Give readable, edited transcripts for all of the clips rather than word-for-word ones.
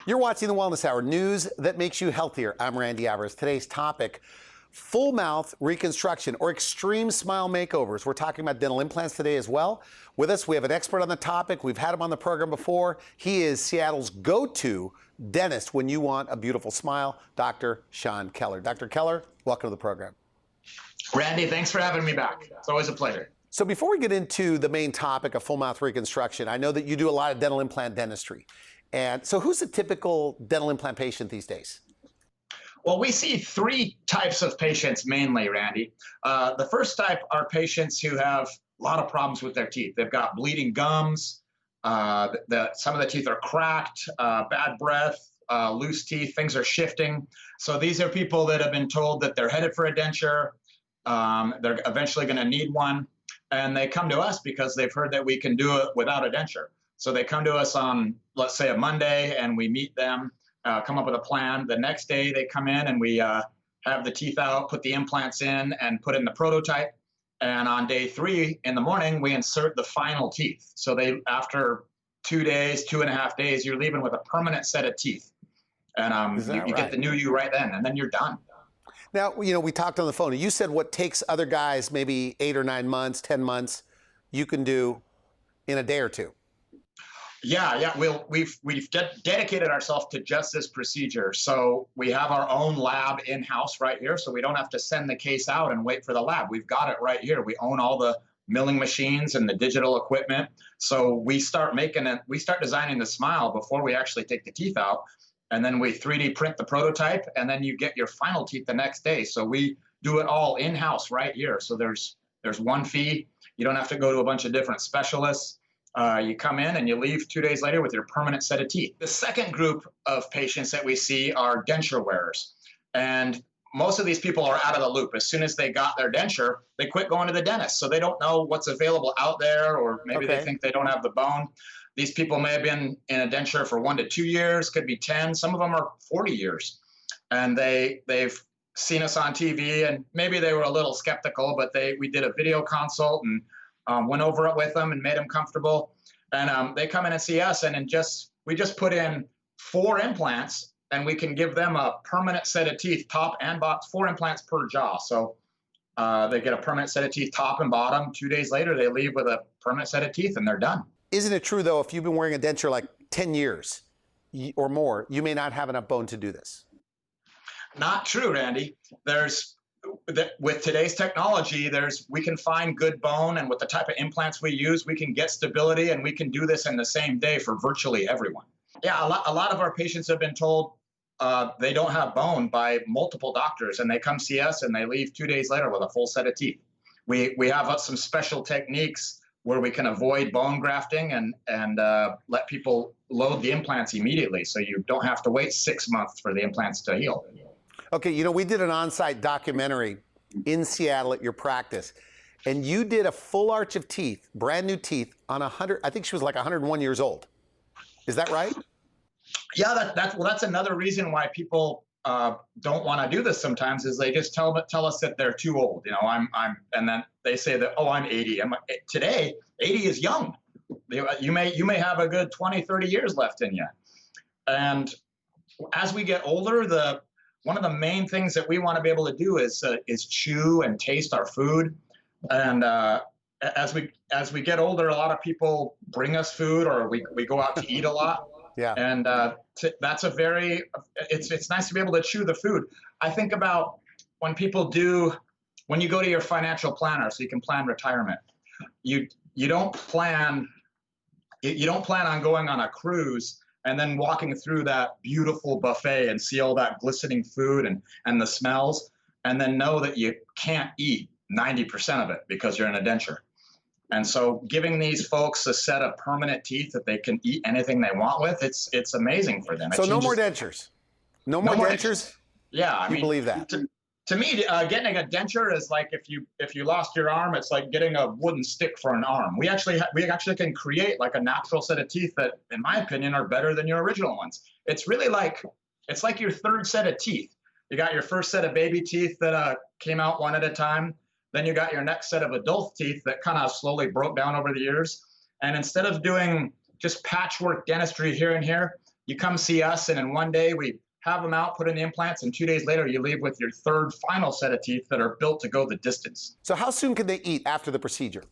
You're watching the Wellness Hour, news that makes you healthier. I'm Randy Alvarez. Today's topic, full mouth reconstruction or extreme smile makeovers. We're talking about dental implants today as well. With us, we have an expert on the topic. We've had him on the program before. He is Seattle's go-to dentist when you want a beautiful smile, Dr. Shawn Keller. Dr. Keller, welcome to the program. Randy, thanks for having me back. It's always a pleasure. So before we get into the main topic of full mouth reconstruction, I know that you do a lot of dental implant dentistry. And so who's a typical dental implant patient these days? Well, we see three types of patients mainly, Randy. The first type are patients who have a lot of problems with their teeth. They've got bleeding gums, some of the teeth are cracked, bad breath, loose teeth, things are shifting. So these are people that have been told that they're headed for a denture, they're eventually going to need one, and they come to us because they've heard that we can do it without a denture. So they come to us on, let's say, a Monday, and we meet them, come up with a plan. The next day they come in and we have the teeth out, put the implants in, and put in the prototype. And on day 3 in the morning, we insert the final teeth. So after 2 days, 2.5 days, you're leaving with a permanent set of teeth. And you get the new you right then, and then you're done. Now, we talked on the phone. You said what takes other guys maybe 8 or 9 months, 10 months, you can do in a day or two. Yeah. We've dedicated ourselves to just this procedure. So we have our own lab in-house right here, so we don't have to send the case out and wait for the lab. We've got it right here. We own all the milling machines and the digital equipment. So we start designing the smile before we actually take the teeth out, and then we 3D print the prototype, and then you get your final teeth the next day. So we do it all in-house right here. So there's one fee. You don't have to go to a bunch of different specialists. You come in and you leave 2 days later with your permanent set of teeth. The second group of patients that we see are denture wearers. And most of these people are out of the loop. As soon as they got their denture, they quit going to the dentist. So they don't know what's available out there, or maybe they think they don't have the bone. These people may have been in a denture for 1 to 2 years, could be 10. Some of them are 40 years. And they've seen us on TV, and maybe they were a little skeptical, but we did a video consult and went over it with them and made them comfortable. And they come in and see us, and we just put in 4 implants, and we can give them a permanent set of teeth, top and bottom, 4 implants per jaw. So they get a permanent set of teeth, top and bottom. 2 days later, they leave with a permanent set of teeth, and they're done. Isn't it true, though, if you've been wearing a denture like 10 years or more, you may not have enough bone to do this? Not true, Randy. With today's technology, we can find good bone, and with the type of implants we use, we can get stability, and we can do this in the same day for virtually everyone. Yeah, a lot of our patients have been told they don't have bone by multiple doctors, and they come see us, and they leave 2 days later with a full set of teeth. We have some special techniques where we can avoid bone grafting and let people load the implants immediately, so you don't have to wait 6 months for the implants to heal. Okay, we did an on-site documentary in Seattle at your practice, and you did a full arch of teeth, brand new teeth, on 100, I think she was like 101 years old. Is that right? Yeah, that's another reason why people don't want to do this sometimes, is they just tell us that they're too old. And then they say that, oh, I'm 80. Today, 80 is young. You may have a good 20, 30 years left in you. And as we get older, one of the main things that we want to be able to do is chew and taste our food. And as we get older, a lot of people bring us food, or we go out to eat a lot. Yeah. And it's nice to be able to chew the food. I think about when you go to your financial planner so you can plan retirement. You don't plan on going on a cruise and then walking through that beautiful buffet and see all that glistening food and the smells, and then know that you can't eat 90% of it because you're in a denture. And so giving these folks a set of permanent teeth that they can eat anything they want with, it's amazing for them. So no more dentures? No more dentures? Yeah. I mean, believe that? To me, getting a denture is like if you lost your arm, it's like getting a wooden stick for an arm. We actually can create like a natural set of teeth that, in my opinion, are better than your original ones. It's really like your third set of teeth. You got your first set of baby teeth that came out one at a time. Then you got your next set of adult teeth that kind of slowly broke down over the years. And instead of doing just patchwork dentistry here and here, You come see us, and in one day we have them out, put in the implants, and 2 days later you leave with your third final set of teeth that are built to go the distance. So how soon can they eat after the procedure?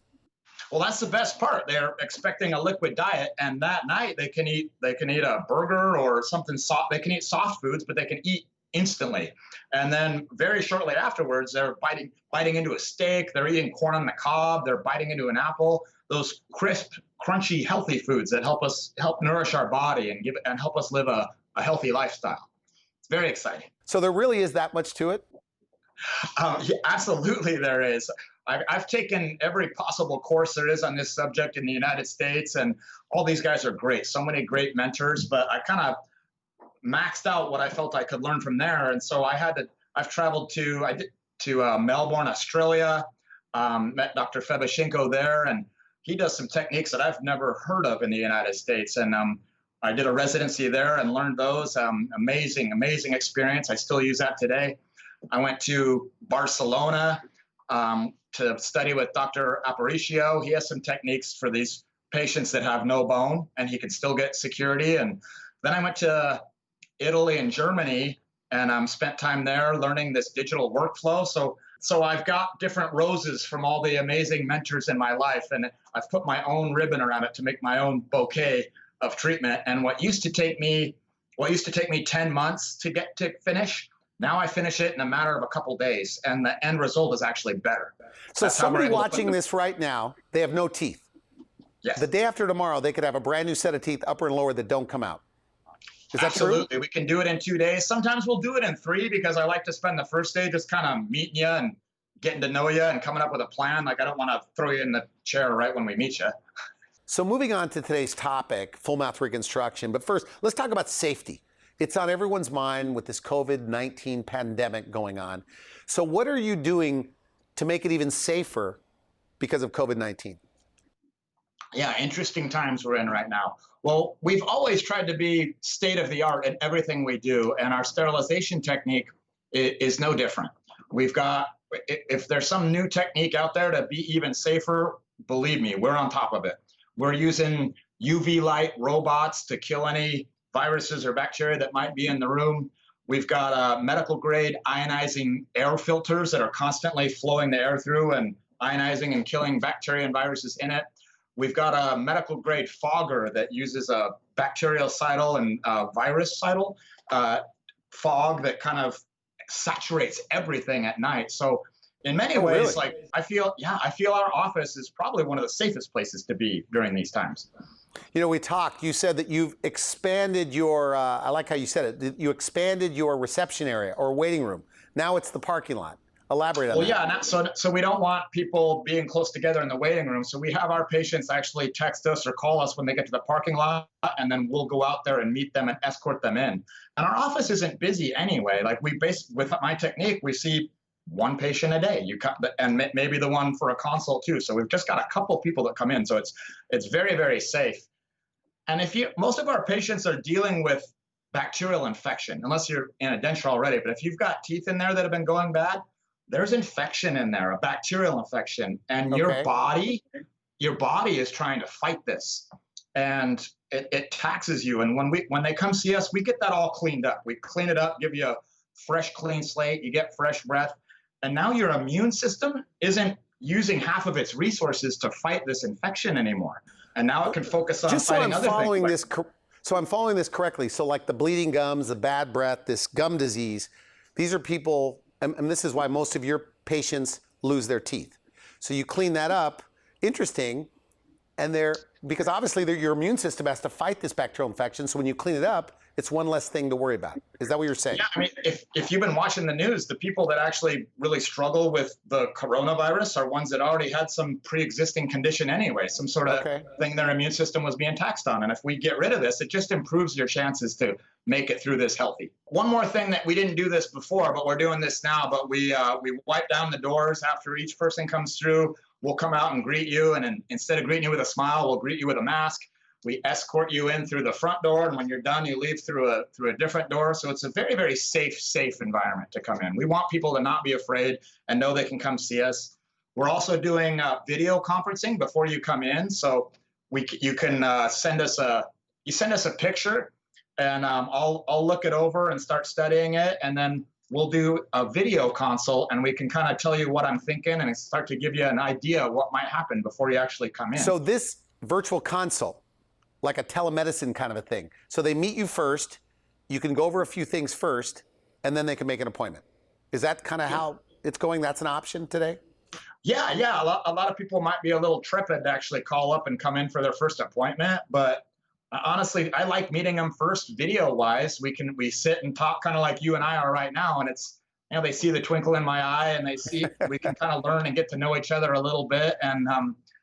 Well, that's the best part. They're expecting a liquid diet, and that night they can eat a burger or something soft. They can eat soft foods, but they can eat instantly. And then very shortly afterwards, they're biting into a steak. They're eating corn on the cob. They're biting into an apple. Those crisp, crunchy, healthy foods that help nourish our body and help us live a healthy lifestyle. It's very exciting. So there really is that much to it? Yeah, absolutely, there is. I've taken every possible course there is on this subject in the United States, and all these guys are great. So many great mentors, but I kind of maxed out what I felt I could learn from there, and so I've traveled to Melbourne, Australia, met Dr. Febashenko there, and he does some techniques that I've never heard of in the United States, and I did a residency there and learned those. Amazing experience. I still use that today. I went to Barcelona to study with Dr. Aparicio. He has some techniques for these patients that have no bone, and he can still get security. And then I went to Italy and Germany and spent time there learning this digital workflow. So I've got different roses from all the amazing mentors in my life, and I've put my own ribbon around it to make my own bouquet of treatment. And what used to take me 10 months to get to finish, now I finish it in a matter of a couple days, and the end result is actually better. So somebody watching this right now, they have no teeth. Yes. The day after tomorrow, they could have a brand new set of teeth, upper and lower, that don't come out. Is that Absolutely. true? We can do it in 2 days. Sometimes we'll do it in 3 because I like to spend the first day just kind of meeting you and getting to know you and coming up with a plan. Like, I don't want to throw you in the chair right when we meet you. So moving on to today's topic, full mouth reconstruction. But first, let's talk about safety. It's on everyone's mind with this COVID-19 pandemic going on. So what are you doing to make it even safer because of COVID-19? Yeah, interesting times we're in right now. Well, we've always tried to be state of the art in everything we do, and our sterilization technique is no different. If there's some new technique out there to be even safer, believe me, we're on top of it. We're using UV light robots to kill any viruses or bacteria that might be in the room. We've got medical grade ionizing air filters that are constantly flowing the air through and ionizing and killing bacteria and viruses in it. We've got a medical grade fogger that uses a bactericidal and virucidal fog that kind of saturates everything at night. So in many ways, really? I feel our office is probably one of the safest places to be during these times. You know, we talked, you said that you've expanded your, I like how you said it, you expanded your reception area or waiting room. Now it's the parking lot. Elaborate on that. Well, yeah, so we don't want people being close together in the waiting room. So we have our patients actually text us or call us when they get to the parking lot, and then we'll go out there and meet them and escort them in. And our office isn't busy anyway. Like, with my technique, we see one patient a day. And maybe the one for a consult too. So we've just got a couple people that come in. So it's very, very safe. And most of our patients are dealing with bacterial infection, unless you're in a denture already. But if you've got teeth in there that have been going bad, there's infection in there, a bacterial infection, and your body is trying to fight this, and it taxes you. And when they come see us, we get that all cleaned up. We clean it up, give you a fresh, clean slate. You get fresh breath, and now your immune system isn't using half of its resources to fight this infection anymore, and now it can focus on fighting other things. So I'm following this correctly. So like the bleeding gums, the bad breath, this gum disease, these are people. And this is why most of your patients lose their teeth. So you clean that up, interesting, and because obviously your immune system has to fight this bacterial infection, so when you clean it up, it's one less thing to worry about. Is that what you're saying? Yeah, I mean, if you've been watching the news, the people that actually really struggle with the coronavirus are ones that already had some pre-existing condition anyway, some sort of thing their immune system was being taxed on. And if we get rid of this, it just improves your chances to make it through this healthy. One more thing that we didn't do this before, but we're doing this now, but we wipe down the doors after each person comes through. We'll come out and greet you, and instead of greeting you with a smile, we'll greet you with a mask. We escort you in through the front door, and when you're done, you leave through a different door. So it's a very, very safe environment to come in. We want people to not be afraid and know they can come see us. We're also doing video conferencing before you come in, so you can send us a picture, and I'll look it over and start studying it, and then we'll do a video consult, and we can kind of tell you what I'm thinking and start to give you an idea of what might happen before you actually come in. So this virtual consult, like a telemedicine kind of a thing. So they meet you first, you can go over a few things first, and then they can make an appointment. Is that kind of how it's going? That's an option today? Yeah. A lot of people might be a little trepid to actually call up and come in for their first appointment, but honestly, I like meeting them first video-wise. We sit and talk kind of like you and I are right now, and it's, they see the twinkle in my eye, and we can kind of learn and get to know each other a little bit, and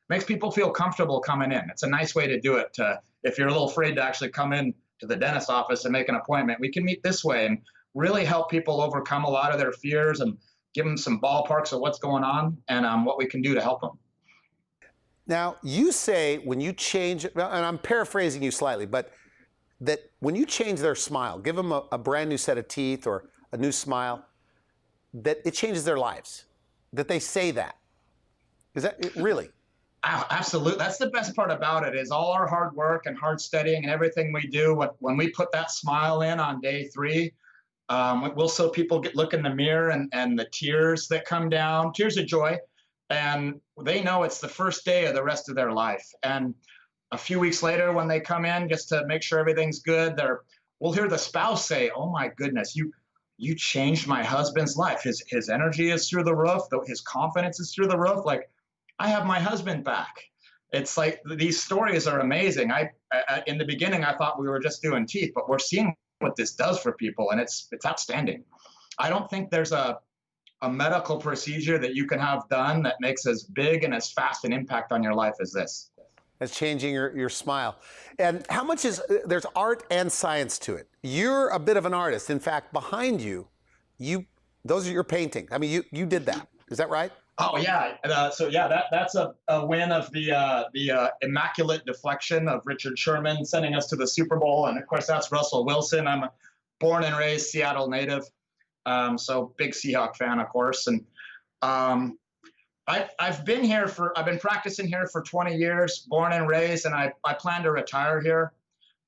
makes people feel comfortable coming in. It's a nice way to do it. If you're a little afraid to actually come in to the dentist's office and make an appointment, we can meet this way and really help people overcome a lot of their fears and give them some ballparks of what's going on and what we can do to help them. Now, you say when you change, and I'm paraphrasing you slightly, but that when you change their smile, give them a brand new set of teeth or a new smile, that it changes their lives, that they say that. Is that it, really? Absolutely. That's the best part about it, is all our hard work and hard studying and everything we do. When we put that smile in on day 3, we'll show people look in the mirror and the tears that come down, tears of joy. And they know it's the first day of the rest of their life. And a few weeks later, when they come in just to make sure everything's good, we'll hear the spouse say, "Oh my goodness, you changed my husband's life. His energy is through the roof. His confidence is through the roof. Like, I have my husband back." It's like, these stories are amazing. In the beginning, I thought we were just doing teeth, but we're seeing what this does for people, and it's outstanding. I don't think there's a medical procedure that you can have done that makes as big and as fast an impact on your life as this. As changing your smile. And how much there's art and science to it. You're a bit of an artist. In fact, behind you, those are your paintings. I mean, you did that. Is that right? Oh yeah. That's a win of the immaculate deflection of Richard Sherman sending us to the Super Bowl, and of course that's Russell Wilson. I'm a born and raised Seattle native, so big Seahawk fan, of course. And I've been practicing here for 20 years, born and raised, and I plan to retire here.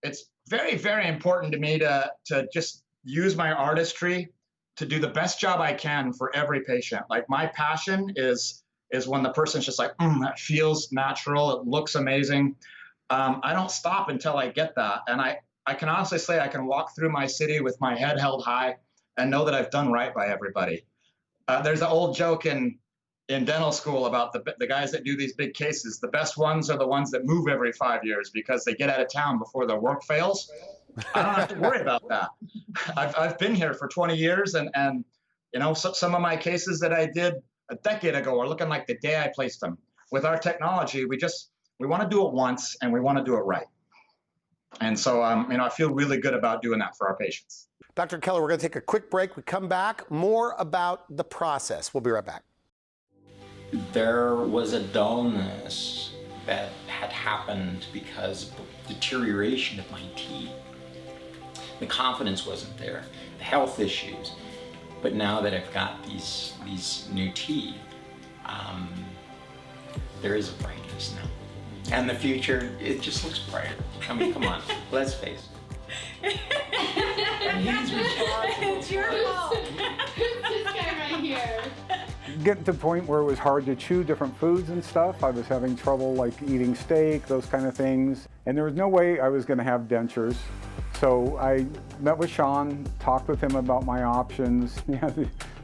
It's very, very important to me to just use my artistry to do the best job I can for every patient. Like, my passion is when the person's just like, that feels natural, it looks amazing. I don't stop until I get that. And I can honestly say I can walk through my city with my head held high and know that I've done right by everybody. There's an old joke in dental school about the guys that do these big cases. The best ones are the ones that move every 5 years because they get out of town before their work fails. I don't have to worry about that. I've been here for 20 years, and some of my cases that I did a decade ago are looking like the day I placed them. With our technology, we want to do it once, and we want to do it right. And so I feel really good about doing that for our patients. Dr. Keller, we're going to take a quick break. We come back, more about the process. We'll be right back. There was a dullness that had happened because of the deterioration of my teeth. The confidence wasn't there, the health issues. But now that I've got these new teeth, there is a brightness now. And the future, it just looks brighter. I mean, come on, let's face it. It's your fault. This guy right here. Getting to the point where it was hard to chew different foods and stuff. I was having trouble like eating steak, those kind of things. And there was no way I was going to have dentures. So I met with Shawn, talked with him about my options.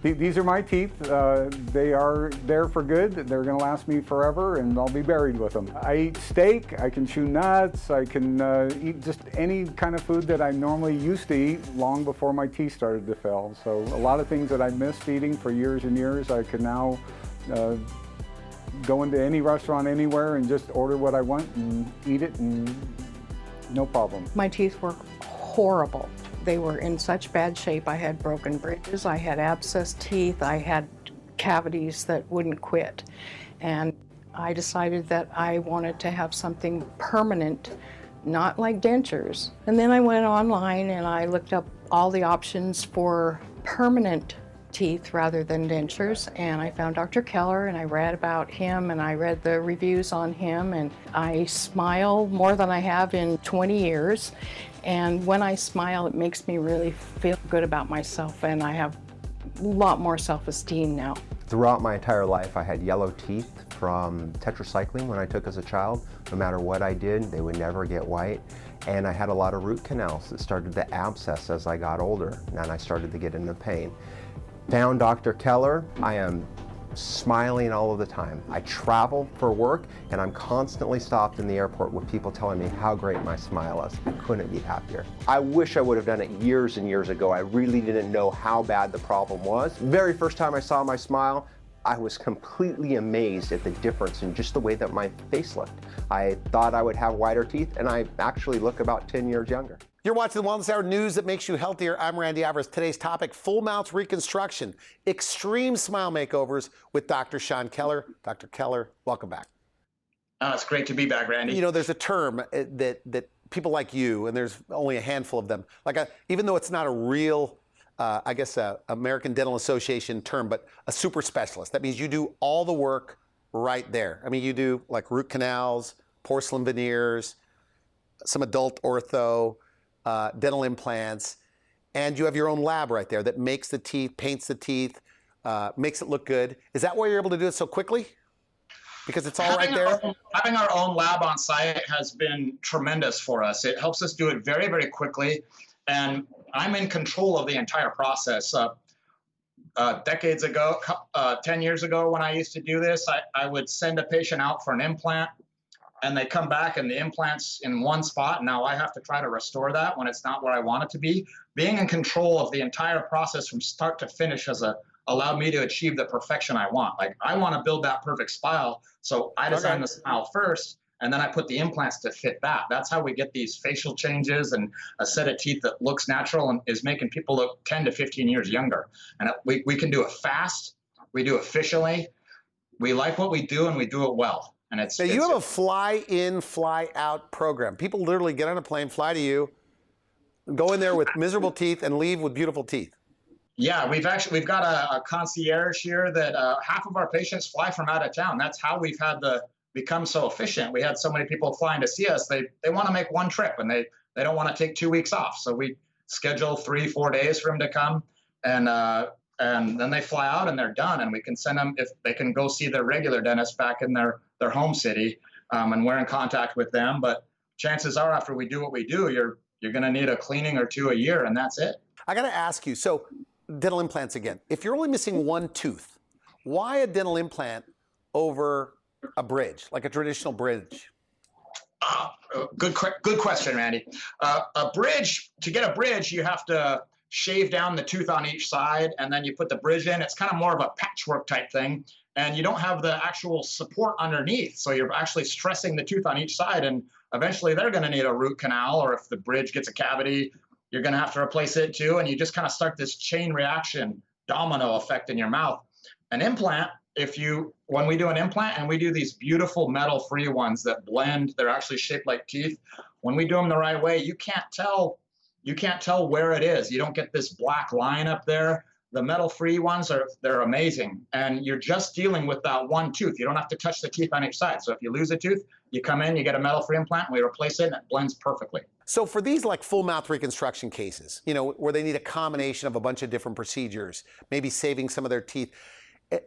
These are my teeth. They are there for good. They're going to last me forever, and I'll be buried with them. I eat steak. I can chew nuts. I can eat just any kind of food that I normally used to eat long before my teeth started to fail. So a lot of things that I missed eating for years and years, I can now go into any restaurant anywhere and just order what I want and eat it, and no problem. My teeth were horrible. They were in such bad shape. I had broken bridges, I had abscessed teeth, I had cavities that wouldn't quit. And I decided that I wanted to have something permanent, not like dentures. And then I went online and I looked up all the options for permanent teeth rather than dentures, and I found Dr. Keller and I read about him and I read the reviews on him, and I smile more than I have in 20 years, and when I smile it makes me really feel good about myself, and I have a lot more self-esteem now. Throughout my entire life I had yellow teeth from tetracycline when I took as a child. No matter what I did, they would never get white. And I had a lot of root canals that started to abscess as I got older, and I started to get into pain. Found Dr. Keller. I am smiling all of the time. I travel for work and I'm constantly stopped in the airport with people telling me how great my smile is. I couldn't be happier. I wish I would have done it years and years ago. I really didn't know how bad the problem was. Very first time I saw my smile, I was completely amazed at the difference in just the way that my face looked. I thought I would have whiter teeth, and I actually look about 10 years younger. You're watching the Wellness Hour, news that makes you healthier. I'm Randy Alvarez. Today's topic, full mouth reconstruction, extreme smile makeovers with Dr. Shawn Keller. Dr. Keller, welcome back. It's great to be back, Randy. You know, there's a term that people like you, and there's only a handful of them, even though it's not a real American Dental Association term, but a super specialist. That means you do all the work right there. I mean, you do like root canals, porcelain veneers, some adult ortho, dental implants, and you have your own lab right there that makes the teeth, paints the teeth, makes it look good. Is that why you're able to do it so quickly? Because it's all right there? Having our own lab on site has been tremendous for us. It helps us do it very, very quickly. And I'm in control of the entire process. Decades ago, 10 years ago, when I used to do this, I would send a patient out for an implant, and they come back and the implant's in one spot. And now I have to try to restore that when it's not where I want it to be. Being in control of the entire process from start to finish has allowed me to achieve the perfection I want. Like, I want to build that perfect smile, so I design the smile first, and then I put the implants to fit that. That's how we get these facial changes and a set of teeth that looks natural and is making people look 10 to 15 years younger. And we can do it fast, we do it efficiently, we like what we do, and we do it well. And now you have a fly in, fly out program. People literally get on a plane, fly to you, go in there with miserable teeth, and leave with beautiful teeth. Yeah, we've got a concierge here that half of our patients fly from out of town. That's how we've had become so efficient. We had so many people flying to see us. They want to make one trip, and they don't want to take 2 weeks off. So we schedule 3-4 days for them to come, and then they fly out and they're done. And we can send them, if they can go see their regular dentist back in their home city, and we're in contact with them. But chances are, after we do what we do, you're going to need a cleaning or two a year, and that's it. I got to ask you, so dental implants again. If you're only missing one tooth, why a dental implant over a bridge, like a traditional bridge? Good question, Randy. To get a bridge, you have to shave down the tooth on each side, and then you put the bridge in. It's kind of more of a patchwork type thing, and you don't have the actual support underneath, so you're actually stressing the tooth on each side, and eventually they're going to need a root canal, or if the bridge gets a cavity, you're going to have to replace it too, and you just kind of start this chain reaction, domino effect in your mouth. An implant, when we do an implant, and we do these beautiful metal-free ones that blend, they're actually shaped like teeth. When we do them the right way, you can't tell where it is. You don't get this black line up there. The metal-free ones they're amazing, and you're just dealing with that one tooth. You don't have to touch the teeth on each side. So if you lose a tooth, you come in, you get a metal-free implant, and we replace it, and it blends perfectly. So for these like full mouth reconstruction cases, where they need a combination of a bunch of different procedures, maybe saving some of their teeth,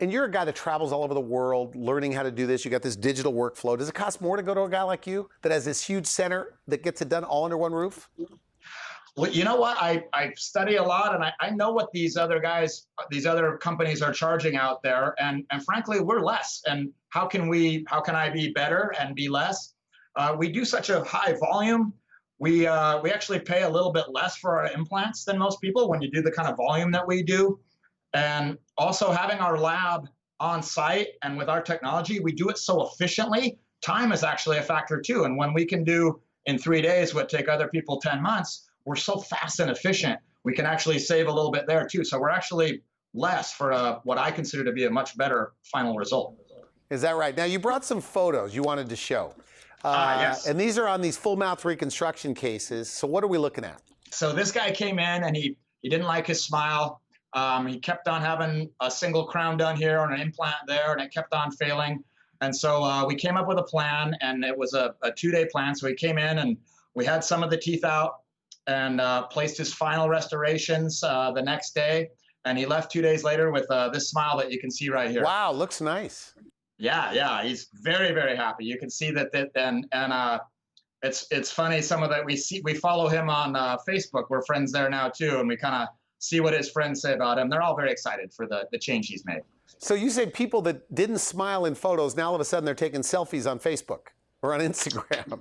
and you're a guy that travels all over the world learning how to do this, you got this digital workflow. Does it cost more to go to a guy like you that has this huge center that gets it done all under one roof? Well, you know what? I study a lot, and I know what these other companies are charging out there, and frankly, we're less. And how can I be better and be less? We do such a high volume. We actually pay a little bit less for our implants than most people when you do the kind of volume that we do. And also having our lab on site and with our technology, we do it so efficiently. Time is actually a factor too. And when we can do in 3 days what take other people 10 months, we're so fast and efficient. We can actually save a little bit there too. So we're actually less for what I consider to be a much better final result. Is that right? Now you brought some photos you wanted to show. Yes. And these are on these full mouth reconstruction cases. So what are we looking at? So this guy came in and he didn't like his smile. He kept on having a single crown done here and an implant there, and it kept on failing. And so we came up with a plan, and it was a 2-day plan. So he came in and we had some of the teeth out and placed his final restorations the next day. And he left 2 days later with this smile that you can see right here. Wow, looks nice. Yeah, he's very, very happy. You can see that, and it's funny. Some of that we follow him on Facebook. We're friends there now too, and we kind of see what his friends say about him. They're all very excited for the change he's made. So you say people that didn't smile in photos, now all of a sudden they're taking selfies on Facebook or on Instagram.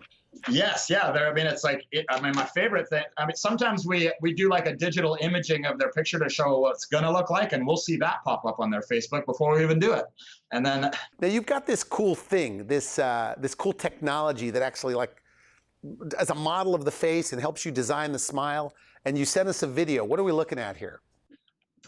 Yes, yeah. I mean, it's like, my favorite thing, sometimes we do like a digital imaging of their picture to show what it's going to look like, and we'll see that pop up on their Facebook before we even do it. And then. Now you've got this cool thing, this cool technology that actually as a model of the face and helps you design the smile. And you sent us a video. What are we looking at here?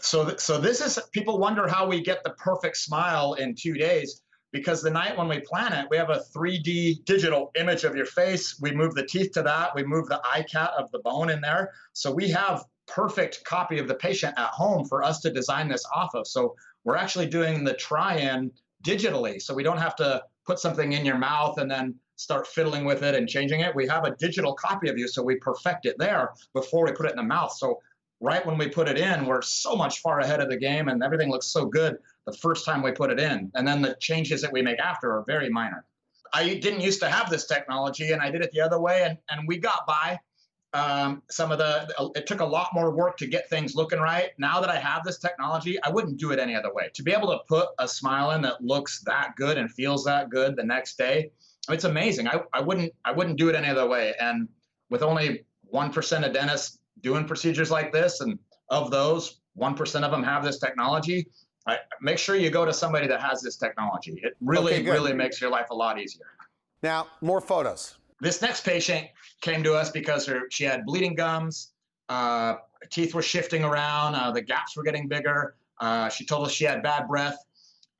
So this is, people wonder how we get the perfect smile in 2 days, because the night when we plan it, we have a 3D digital image of your face. We move the teeth to that. We move the ICAT of the bone in there. So we have perfect copy of the patient at home for us to design this off of. So we're actually doing the try-in digitally. So we don't have to put something in your mouth and then start fiddling with it and changing it. We have a digital copy of you, so we perfect it there before we put it in the mouth. So right when we put it in, we're so much far ahead of the game, and everything looks so good the first time we put it in. And then the changes that we make after are very minor. I didn't used to have this technology, and I did it the other way, and we got by. It took a lot more work to get things looking right. Now that I have this technology, I wouldn't do it any other way. To be able to put a smile in that looks that good and feels that good the next day, it's amazing. I wouldn't do it any other way. And with only 1% of dentists doing procedures like this, and of those, 1% of them have this technology, make sure you go to somebody that has this technology. It really makes your life a lot easier. Now, more photos. This next patient came to us because she had bleeding gums, teeth were shifting around, the gaps were getting bigger. She told us she had bad breath.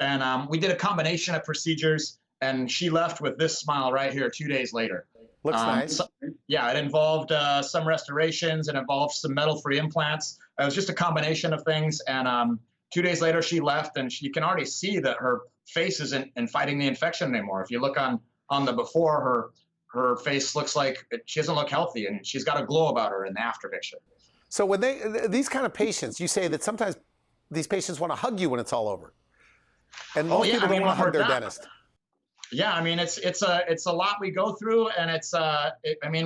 And we did a combination of procedures, and she left with this smile right here 2 days later. Looks nice. Yeah, it involved some restorations. It involved some metal-free implants. It was just a combination of things. And 2 days later, she left, and you can already see that her face isn't fighting the infection anymore. If you look on the before, her face looks like she doesn't look healthy, and she's got a glow about her in the after picture. So when these kind of patients, you say that sometimes these patients want to hug you when it's all over, and most people don't want to hug their dentist. Yeah, I mean, it's a lot we go through, and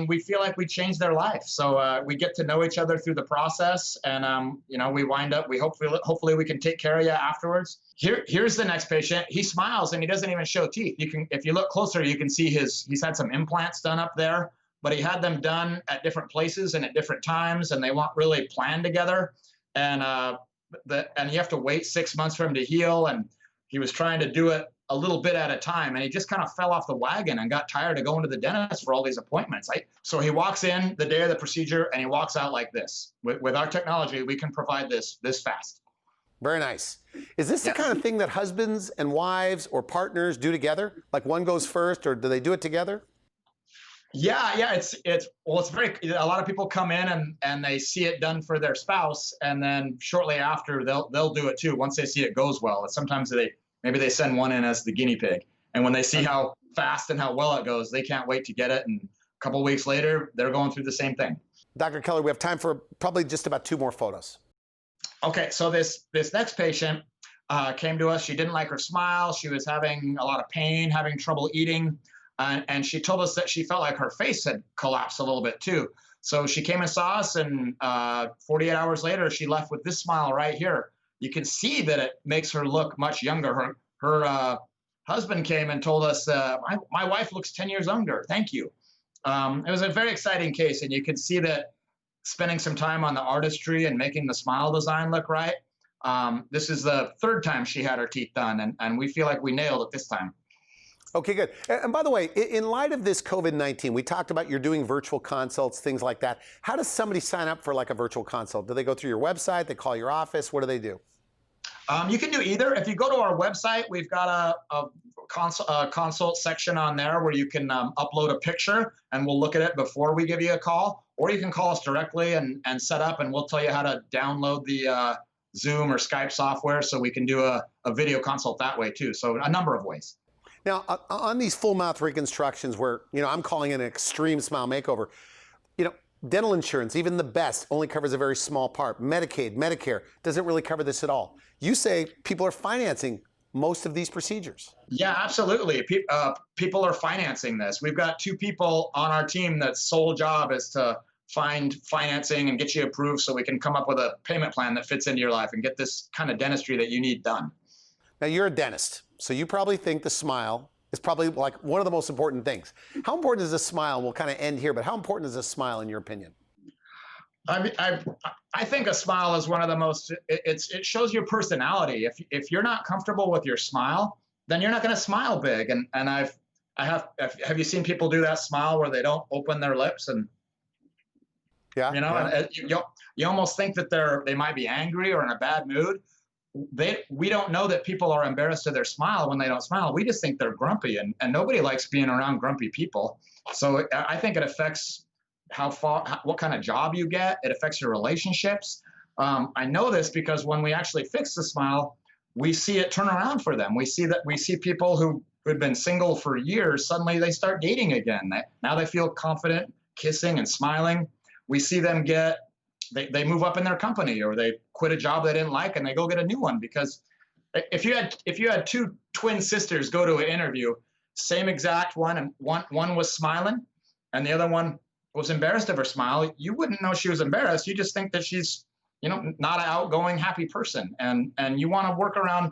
we feel like we changed their life. So we get to know each other through the process, and we wind up. We hopefully we can take care of you afterwards. Here's the next patient. He smiles and he doesn't even show teeth. If you look closer, you can see he's had some implants done up there, but he had them done at different places and at different times, and they weren't really planned together. And you have to wait 6 months for him to heal, and he was trying to do it a little bit at a time, and he just kind of fell off the wagon and got tired of going to the dentist for all these appointments. So he walks in the day of the procedure and he walks out like this. With our technology, we can provide this fast. Very nice. Is this the kind of thing that husbands and wives or partners do together? Like one goes first, or do they do it together? Yeah. It's very. A lot of people come in and they see it done for their spouse, and then shortly after they'll do it too once they see it goes well. And sometimes maybe they send one in as the guinea pig, and when they see how fast and how well it goes, they can't wait to get it. And a couple of weeks later, they're going through the same thing. Dr. Keller, we have time for probably just about 2 more photos. Okay, so this next patient came to us. She didn't like her smile. She was having a lot of pain, having trouble eating, and she told us that she felt like her face had collapsed a little bit too. So she came and saw us, and 48 hours later, she left with this smile right here. You can see that it makes her look much younger. Her husband came and told us, my wife looks 10 years younger. Thank you. It was a very exciting case, and you can see that spending some time on the artistry and making the smile design look right. This is the 3rd time she had her teeth done, and we feel like we nailed it this time. Okay, good. And by the way, in light of this COVID-19, we talked about you're doing virtual consults, things like that. How does somebody sign up for like a virtual consult? Do they go through your website? They call your office? What do they do? You can do either. If you go to our website, we've got a consult section on there where you can upload a picture, and we'll look at it before we give you a call. Or you can call us directly and set up, and we'll tell you how to download Zoom or Skype software, so we can do a video consult that way too. So a number of ways. Now, on these full mouth reconstructions where, I'm calling it an extreme smile makeover, dental insurance, even the best, only covers a very small part. Medicaid, Medicare doesn't really cover this at all. You say people are financing most of these procedures. Yeah, absolutely. People are financing this. We've got 2 people on our team that's sole job is to find financing and get you approved so we can come up with a payment plan that fits into your life and get this kind of dentistry that you need done. Now, you're a dentist, so you probably think the smile is probably like one of the most important things. How important is a smile? We'll kind of end here, but how important is a smile in your opinion? I think a smile is one of the most, it shows your personality. If you're not comfortable with your smile, then you're not going to smile big. And have you seen people do that smile where they don't open their lips and, yeah, and you almost think that they might be angry or in a bad mood. We don't know that people are embarrassed of their smile when they don't smile. We just think they're grumpy, and nobody likes being around grumpy people. So I think it affects what kind of job you get. It affects your relationships. I know this because when we actually fix the smile, we see it turn around for them. We see people who had been single for years, suddenly they start dating again. Now they feel confident kissing and smiling. We see them they move up in their company, or they quit a job they didn't like and they go get a new one. Because if you had 2 twin sisters go to an interview, same exact one, and one was smiling and the other one was embarrassed of her smile, you wouldn't know she was embarrassed. You just think that she's not an outgoing, happy person, and you want to work around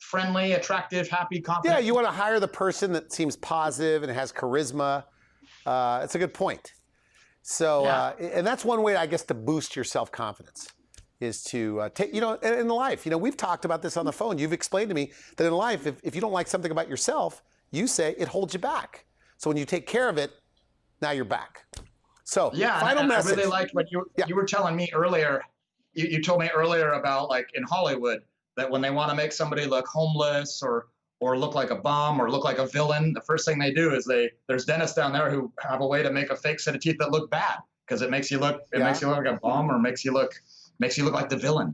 friendly, attractive, happy, confident. Yeah, you want to hire the person that seems positive and has charisma. It's a good point. So, Yeah. And that's one way, I guess, to boost your self-confidence is to take, in life, we've talked about this on the phone. You've explained to me that in life, if you don't like something about yourself, you say it holds you back. So when you take care of it, now you're back. So, yeah, final message. I really liked what you were telling me earlier. You told me earlier about, like, in Hollywood, that when they want to make somebody look homeless or look like a bum or look like a villain, the first thing they do is there's dentists down there who have a way to make a fake set of teeth that look bad, because it makes you look like a bum, or makes you look like the villain,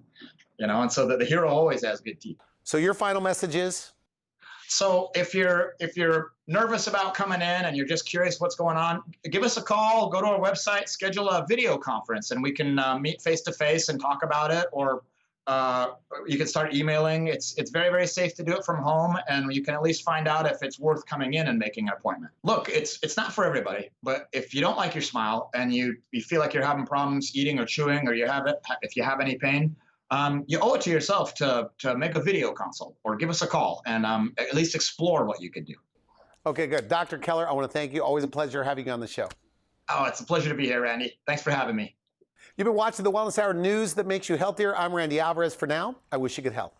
and so the hero always has good teeth. So your final message is? So if you're nervous about coming in and you're just curious what's going on, give us a call, go to our website, schedule a video conference, and we can meet face to face and talk about it, or you can start emailing. It's very, very safe to do it from home, and you can at least find out if it's worth coming in and making an appointment. Look, it's not for everybody, but if you don't like your smile and you feel like you're having problems eating or chewing, or if you have any pain, you owe it to yourself to make a video consult or give us a call and at least explore what you could do. Okay, good. Dr. Keller, I want to thank you. Always a pleasure having you on the show. Oh, it's a pleasure to be here, Randy. Thanks for having me. You've been watching the Wellness Hour news that makes you healthier. I'm Randy Alvarez. For now, I wish you good health.